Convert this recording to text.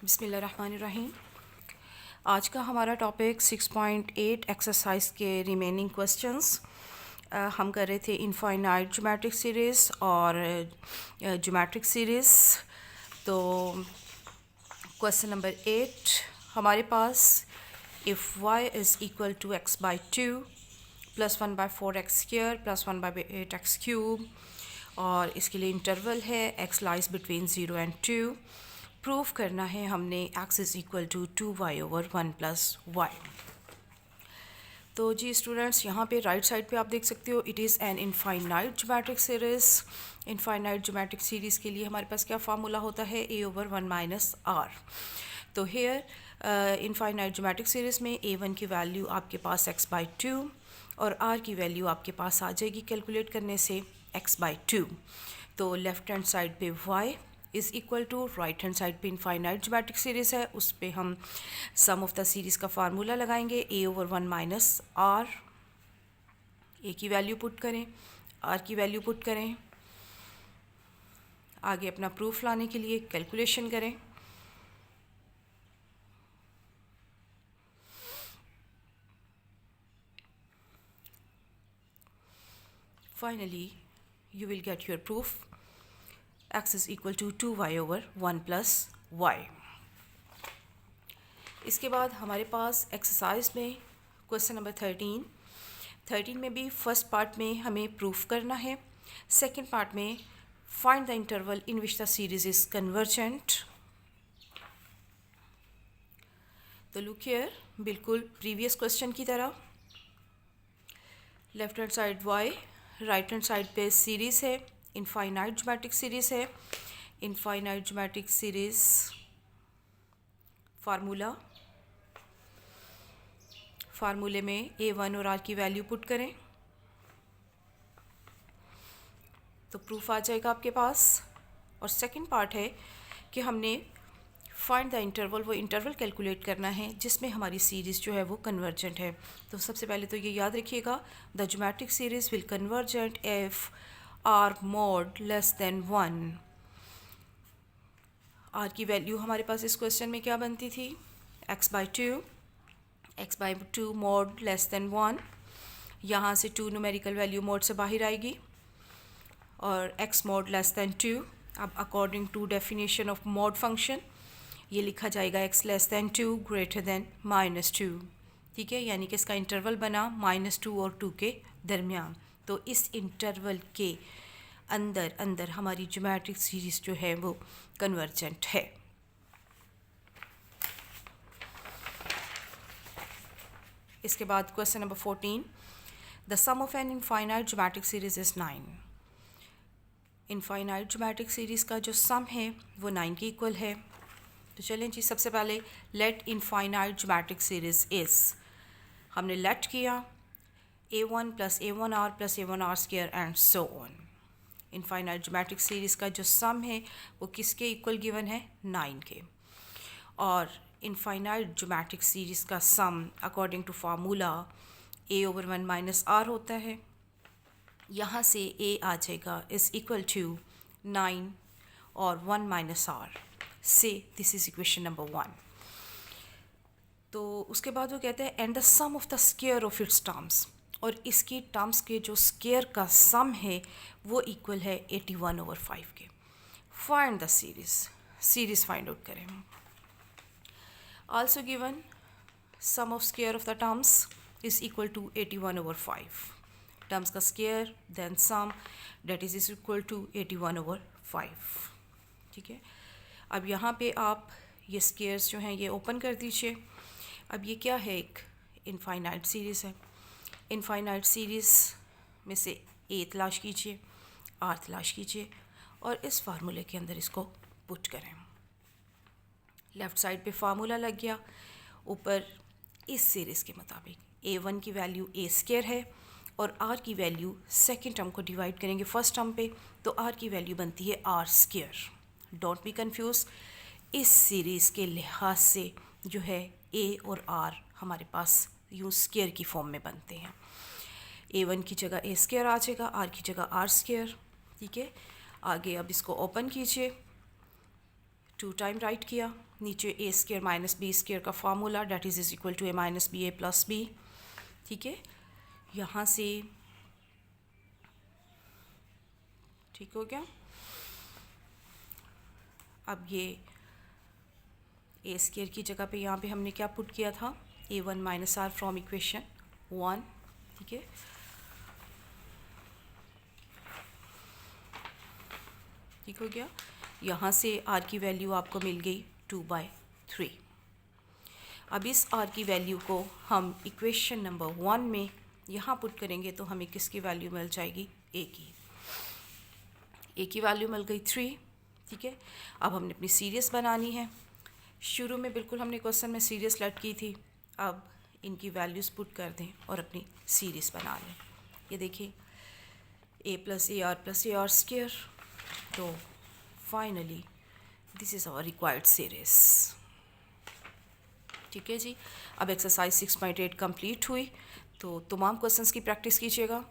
बिस्मिल्लाहिर्रहमानिर्रहीम। आज का हमारा टॉपिक 6.8 एक्सरसाइज के रिमेनिंग क्वेश्चंस हम कर रहे थे इनफाइनाइट ज्योमेट्रिक सीरीज़ और ज्योमेट्रिक सीरीज़। तो क्वेश्चन नंबर 8 हमारे पास if y is equal to x by 2 plus 1 by 4x square plus 1 by 8x cube और इसके लिए इंटरवल है x lies between 0 and 2। Proof करना है हमने x is equal to 2y over 1 plus y। तो जी स्टूडेंट्स, यहाँ पे राइट साइड पे आप देख सकते हो it is an infinite geometric series. Infinite geometric series के लिए हमारे पास क्या फार्मूला होता है, a ओवर 1 माइनस r। तो हेयर इनफाइनाइट ज्योमेट्रिक सीरीज़ में a1 की वैल्यू आपके पास x बाई 2 और r की वैल्यू आपके पास आ जाएगी कैलकुलेट करने से x बाई 2। तो लेफ़्ट हैंड साइड पे y is equal to, right hand side पे इनफाइनाइट ज्योमेट्रिक सीरीज़ है, उस पे हम सम ऑफ द सीरीज़ का फार्मूला लगाएंगे a over 1 minus r। a की वैल्यू पुट करें, r की वैल्यू पुट करें, आगे अपना प्रूफ लाने के लिए कैलकुलेशन करें। Finally you will get your proof x is equal to 2y over 1 plus y। इसके बाद हमारे पास एक्सरसाइज में क्वेश्चन नंबर 13 में भी फर्स्ट पार्ट में हमें प्रूफ करना है, सेकंड पार्ट में find the interval in which the series is convergent. तो लुक हियर, बिल्कुल प्रीवियस क्वेश्चन की तरह left hand side y, right hand side पे सीरीज़ है, इनफाइनाइट ज्योमेट्रिक सीरीज़ है। इनफाइनाइट ज्योमेट्रिक सीरीज़ फार्मूले में a1 और r की वैल्यू पुट करें तो प्रूफ आ जाएगा आपके पास। और सेकंड पार्ट है कि हमने फाइंड द इंटरवल, वो इंटरवल कैलकुलेट करना है जिसमें हमारी सीरीज़ जो है वो कन्वर्जेंट है। तो सबसे पहले तो ये याद रखिएगा, the geometric series will convergent if r mod less than 1। r की वैल्यू हमारे पास इस क्वेश्चन में क्या बनती थी, x by 2 mod less than 1। यहाँ से 2 न्यूमेरिकल वैल्यू मोड से बाहर आएगी और x mod लेस देन 2। अब according to definition of mod function ये लिखा जाएगा x less than 2 greater than -2। ठीक है, यानी कि इसका इंटरवल बना -2 और 2 के दरमियान। तो इस इंटरवल के अंदर हमारी ज्योमेट्रिक सीरीज़ जो है वो कन्वर्जेंट है। इसके बाद question number 14, the sum of an infinite geometric series is 9। Infinite geometric series का जो सम है वो 9 के इक्वल है। तो चलें जी, सबसे पहले let infinite geometric series is, हमने लेट किया a1 plus a1r plus a1r square and so on. Infinite geometric series का जो सम है वो किसके इक्वल गिवन है, 9 के। और इनफाइनाइट ज्योमेट्रिक सीरीज़ का sum according to formula a over 1 minus r होता है। यहाँ से a आ जाएगा इज़ इक्वल टू 9 और 1 माइनस r से, दिस इज़ इक्वेशन नंबर 1। तो उसके बाद वो कहते हैं and the sum of the square of its terms, और इसकी टर्म्स के जो स्क्वायर का सम है वो इक्वल है 81 ओवर 5 के। Find the series find out करें। Also given sum of square of the terms is equal to 81 over 5। Terms का square then sum that is equal to 81 over 5। ठीक है, अब यहाँ पे आप ये स्क्वायर्स जो हैं ये ओपन कर दीजिए। अब ये क्या है, एक इनफाइनाइट सीरीज़ है। इनफाइनाइट सीरीज़ में से a तलाश कीजिए, r तलाश कीजिए और इस फार्मूले के अंदर इसको पुट करें। लेफ़्ट साइड पे फार्मूला लग गया, ऊपर इस सीरीज़ के मुताबिक a1 की वैल्यू a स्क्वायर है और r की वैल्यू सेकेंड टर्म को डिवाइड करेंगे फर्स्ट टर्म पे, तो r की वैल्यू बनती है r square. Don't be confuse, इस सीरीज़ के लिहाज से जो है a और r हमारे पास यूँ स्क्वायर की फॉर्म में बनते हैं। a1 की जगह a स्क्वायर आ जाएगा, r की जगह r स्क्वायर। ठीक है, आगे अब इसको ओपन कीजिए, 2 टाइम राइट किया नीचे a square minus b square का formula that is equal to a minus b a plus b. ठीक है, यहाँ से ठीक हो गया। अब ये ए स्केयर की जगह पे यहाँ पे हमने क्या पुट किया था, a1 minus are from equation 1। ठीक है, ठीक हो गया। यहाँ से r की वैल्यू आपको मिल गई 2/3। अब इस r की वैल्यू को हम इक्वेशन नंबर 1 में यहाँ पुट करेंगे तो हमें किसकी वैल्यू मिल जाएगी, a की वैल्यू मिल गई 3। ठीक है, अब हमने अपनी सीरीज़ बनानी है। शुरू में बिल्कुल हमने क्वेश्चन में सीरीज़ लेट की थी, अब इनकी वैल्यूज़ पुट कर दें और अपनी सीरीज़ बना लें। ये देखिए a plus a r square, तो finally this is our required series. ठीक है जी, अब एक्सरसाइज 6.8 कंप्लीट हुई, तो तमाम क्वेश्चंस की प्रैक्टिस कीजिएगा।